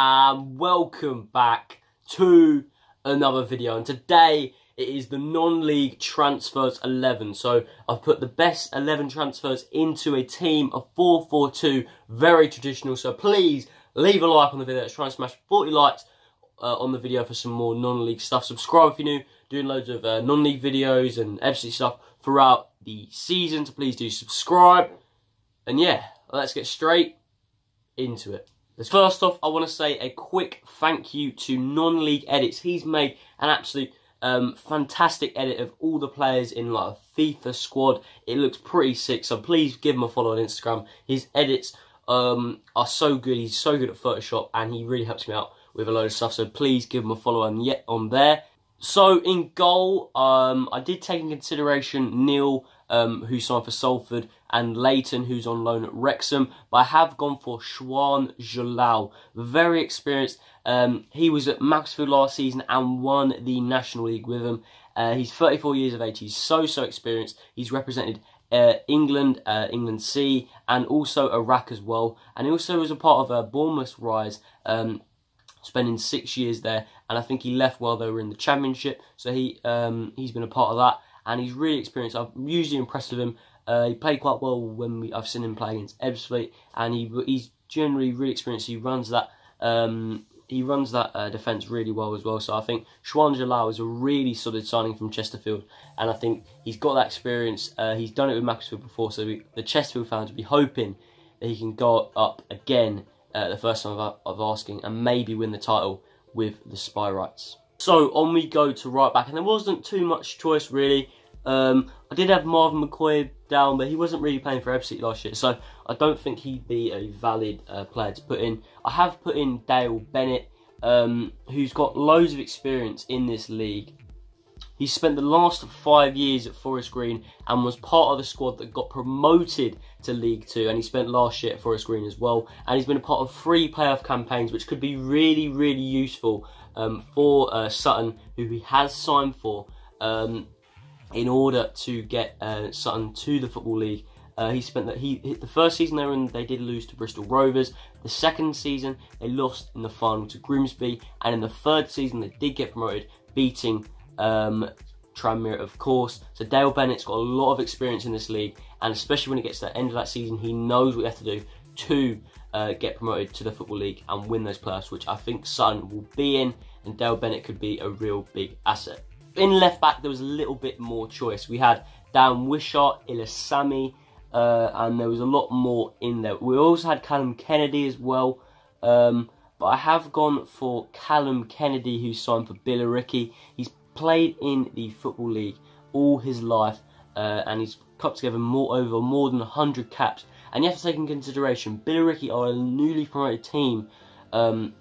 and welcome back to another video. And today it is the non-league transfers 11. So I've put the best 11 transfers into a team of 4-4-2, very traditional. So please leave a like on the video. Let's try and smash 40 likes on the video for some more non-league stuff. Subscribe if you're new. Doing loads of non-league videos and FC stuff throughout the season, so please do subscribe. And yeah, let's get straight into it. First off, I want to say a quick thank you to Non-League Edits. He's made an absolute fantastic edit of all the players in like a FIFA squad. It looks pretty sick, so please give him a follow on Instagram. His edits are so good. He's so good at Photoshop, and he really helps me out with a load of stuff. So please give him a follow on there. So in goal, I did take in consideration Neil, who signed for Salford, and Leighton, who's on loan at Wrexham. But I have gone for Juan Jolau, very experienced. He was at Maguire'drew last season and won the National League with them. He's 34 years of age. He's so experienced. He's represented England, England C, and also Iraq as well. And he also was a part of Bournemouth's rise, spending 6 years there, and I think he left while they were in the Championship, so he's been a part of that, and he's really experienced. I'm usually impressed with him. He played quite well when I've seen him play against Ebbsfleet, and he's generally really experienced. He runs that defence really well as well. So I think Juan Jolau is a really solid signing from Chesterfield, and I think he's got that experience. He's done it with Maguire'drew before, so the Chesterfield fans will be hoping that he can go up again the first time of asking, and maybe win the title with the Spy Rights. So on we go to right back, and there wasn't too much choice really. I did have Marvin McCoy down, but he wasn't really playing for Ebbsfleet last year, so I don't think he'd be a valid player to put in. I have put in Dale Bennett, who's got loads of experience in this league. He spent the last 5 years at Forest Green and was part of the squad that got promoted to League 2. And he spent last year at Forest Green as well. And he's been a part of 3 playoff campaigns, which could be really useful for Sutton, who he has signed for, in order to get Sutton to the Football League. The first season they did lose to Bristol Rovers. The second season they lost in the final to Grimsby, and in the third season they did get promoted, beating Tranmere, of course. So Dale Bennett's got a lot of experience in this league, and especially when it gets to the end of that season, he knows what you have to do to get promoted to the Football League and win those playoffs, which I think Sutton will be in, and Dale Bennett could be a real big asset. In left back, there was a little bit more choice. We had Dan Wishart, Ilasami, and there was a lot more in there. We also had Callum Kennedy as well, but I have gone for Callum Kennedy, who signed for Billericay. He's played in the Football League all his life, and he's put together more than 100 caps. And you have to take in consideration, Billericay are a newly promoted team to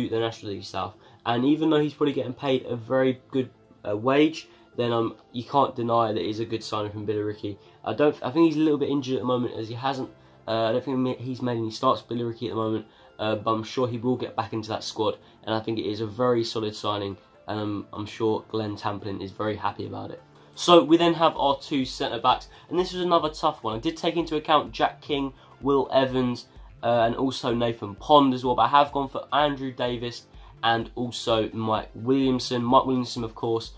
the National League South, and even though he's probably getting paid a very good wage, then you can't deny that he's a good signing from Billericay. I think he's a little bit injured at the moment, as he hasn't. I don't think he's made any starts for Billericay at the moment, but I'm sure he will get back into that squad, and I think it is a very solid signing, and I'm sure Glenn Tamplin is very happy about it. So we then have our 2 centre-backs, and this was another tough one. I did take into account Jack King, Will Evans, and also Nathan Pond as well, but I have gone for Andrew Davis and also Mike Williamson. Mike Williamson, of course,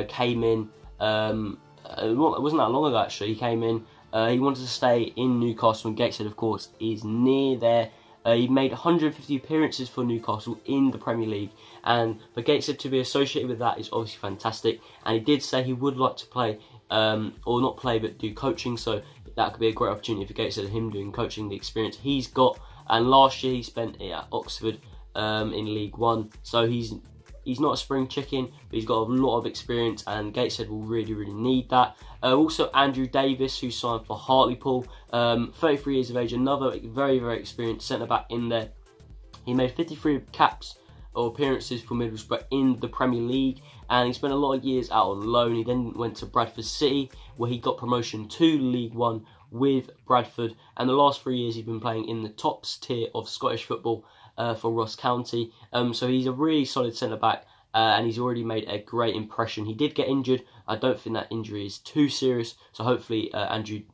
came in, it wasn't that long ago actually, he came in. He wanted to stay in Newcastle, and Gateshead, of course, is near there. He made 150 appearances for Newcastle in the Premier League, and for Gateshead to be associated with that is obviously fantastic. And he did say he would like to play, or not play, but do coaching, so that could be a great opportunity for Gateshead, him doing coaching, the experience he's got. And last year he spent it at Oxford in League 1, so he's not a spring chicken, but he's got a lot of experience, and Gateshead will really need that. Also Andrew Davis, who signed for Hartlepool, 33 years of age, another very experienced centre-back in there. He made 53 caps or appearances for Middlesbrough in the Premier League, and he spent a lot of years out on loan. He then went to Bradford City, where he got promotion to League 1 with Bradford, and the last 3 years he's been playing in the top tier of Scottish football for Ross County. So he's a really solid centre-back, and he's already made a great impression. He did get injured. I don't think that injury is too serious, so hopefully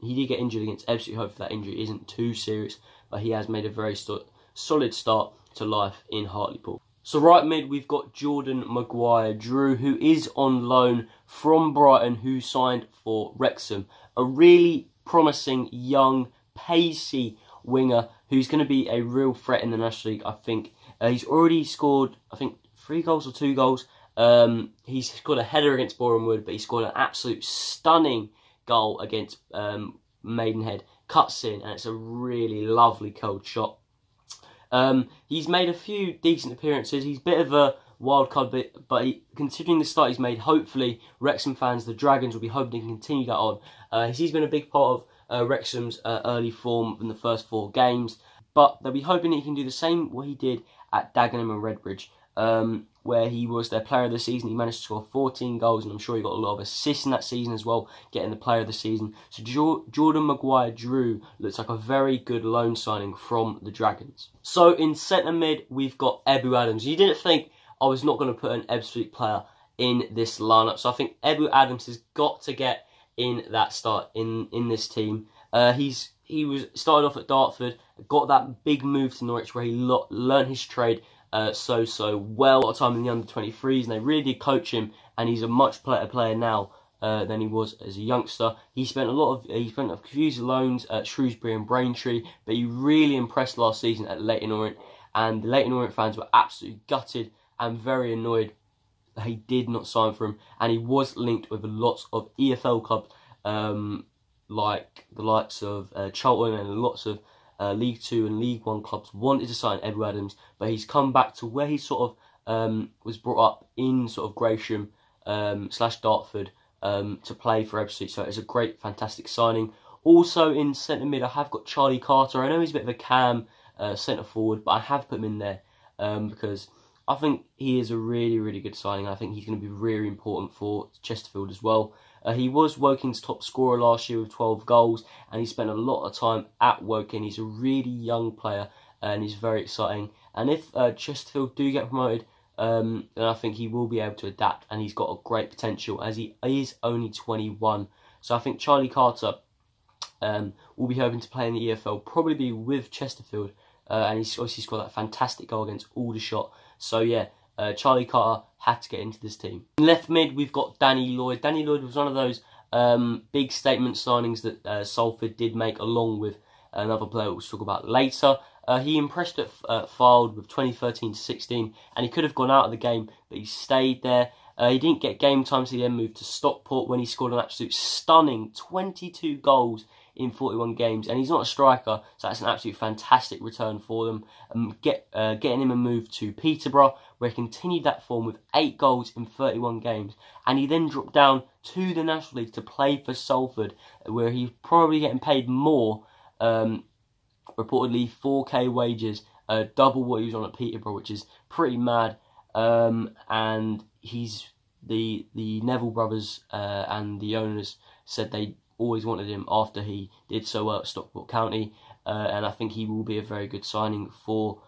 he did get injured against Ebbsfleet. Hopefully that injury isn't too serious, but he has made a very solid start to life in Hartlepool. So right mid, we've got Jordan Maguire-Drew, who is on loan from Brighton, who signed for Wrexham. A really promising, young, pacey winger who's going to be a real threat in the National League, I think. He's already scored, I think, 3 goals or 2 goals. He's scored a header against Boreham Wood, but he scored an absolute stunning goal against Maidenhead. Cuts in, and it's a really lovely cold shot. He's made a few decent appearances. He's a bit of a wild card, but considering the start he's made, hopefully Wrexham fans, the Dragons, will be hoping to continue that on. He's been a big part of Wrexham's early form in the first 4 games, but they'll be hoping that he can do the same what he did at Dagenham and Redbridge, where he was their player of the season. He managed to score 14 goals, and I'm sure he got a lot of assists in that season as well, getting the player of the season. So Jordan Maguire-Drew looks like a very good loan signing from the Dragons. So in centre mid, we've got Ebou Adams. You didn't think I was not going to put an Ebbsfleet player in this lineup, so I think Ebou Adams has got to get in that start in this team. He was started off at Dartford, got that big move to Norwich where he learnt his trade so well. A lot of time in the under-23s, and they really did coach him, and he's a much better player now than he was as a youngster. He spent a few loans at Shrewsbury and Braintree, but he really impressed last season at Leyton Orient, and the Leyton Orient fans were absolutely gutted and very annoyed that he did not sign for him, and he was linked with lots of EFL clubs, like the likes of Charlton, and lots of League 2 and League 1 clubs wanted to sign Ebou Adams, but he's come back to where he sort of was brought up in sort of Gresham / Dartford to play for Ebbsfleet. So it's a great, fantastic signing. Also in centre mid, I have got Charlie Carter. I know he's a bit of a cam centre forward, but I have put him in there because I think he is a really, really good signing. I think he's going to be really important for Chesterfield as well. He was Woking's top scorer last year with 12 goals, and he spent a lot of time at Woking. He's a really young player, and he's very exciting. And if Chesterfield do get promoted, then I think he will be able to adapt, and he's got a great potential, as he is only 21. So I think Charlie Carter will be hoping to play in the EFL, probably be with Chesterfield, and he's obviously scored that fantastic goal against Aldershot. So yeah, Charlie Carter had to get into this team. In left mid, we've got Danny Lloyd. Danny Lloyd was one of those big statement signings that Salford did make, along with another player we'll talk about later. He impressed at Fylde with 2013-16, and he could have gone out of the game, but he stayed there. He didn't get game time, so he then moved to Stockport, when he scored an absolute stunning 22 goals in 41 games, and he's not a striker, so that's an absolute fantastic return for them. Getting him a move to Peterborough, where he continued that form with 8 goals in 31 games, and he then dropped down to the National League to play for Salford, where he's probably getting paid more, reportedly 4k wages, double what he was on at Peterborough, which is pretty mad. And the Neville brothers and the owners said they always wanted him after he did so well at Stockport County, and I think he will be a very good signing for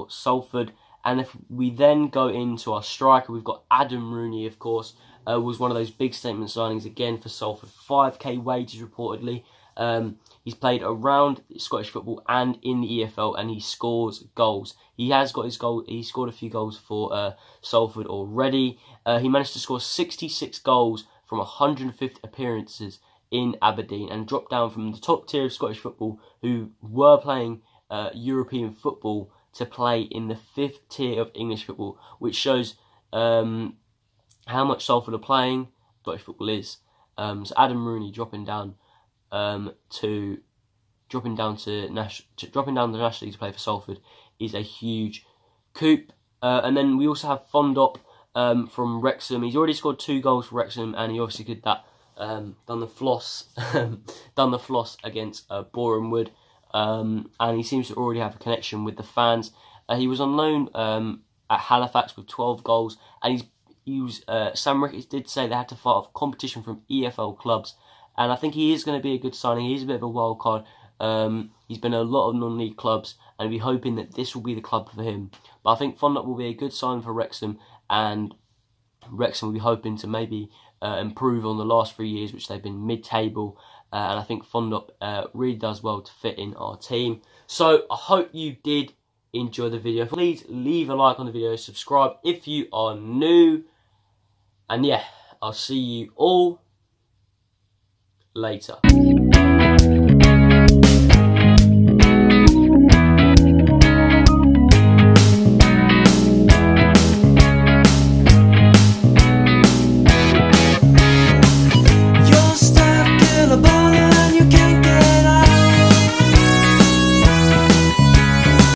Salford. And if we then go into our striker, we've got Adam Rooney, of course, was one of those big statement signings again for Salford, 5k wages reportedly. He's played around Scottish football and in the EFL, and he scores goals. He has got his goal. He scored a few goals for Salford already. He managed to score 66 goals from 150 appearances in Aberdeen, and dropped down from the top tier of Scottish football, who were playing European football, to play in the 5th tier of English football, which shows how much Salford are playing Scottish football is. So Adam Rooney dropping down to the National League to play for Salford is a huge coup. And then we also have Fondop from Wrexham. He's already scored 2 goals for Wrexham, and he obviously did that done the floss against Boreham Wood, and he seems to already have a connection with the fans. He was on loan at Halifax with 12 goals, and Sam Ricketts did say they had to fight off competition from EFL clubs, and I think he is going to be a good signing. He's a bit of a wild card. He's been in a lot of non-league clubs, and we're hoping that this will be the club for him. But I think Fondop will be a good sign for Wrexham, and Wrexham will be hoping to maybe improve on the last 3 years, which they've been mid-table. and I think Fondop really does well to fit in our team. So I hope you did enjoy the video. Please leave a like on the video, subscribe if you are new, and yeah, I'll see you all later.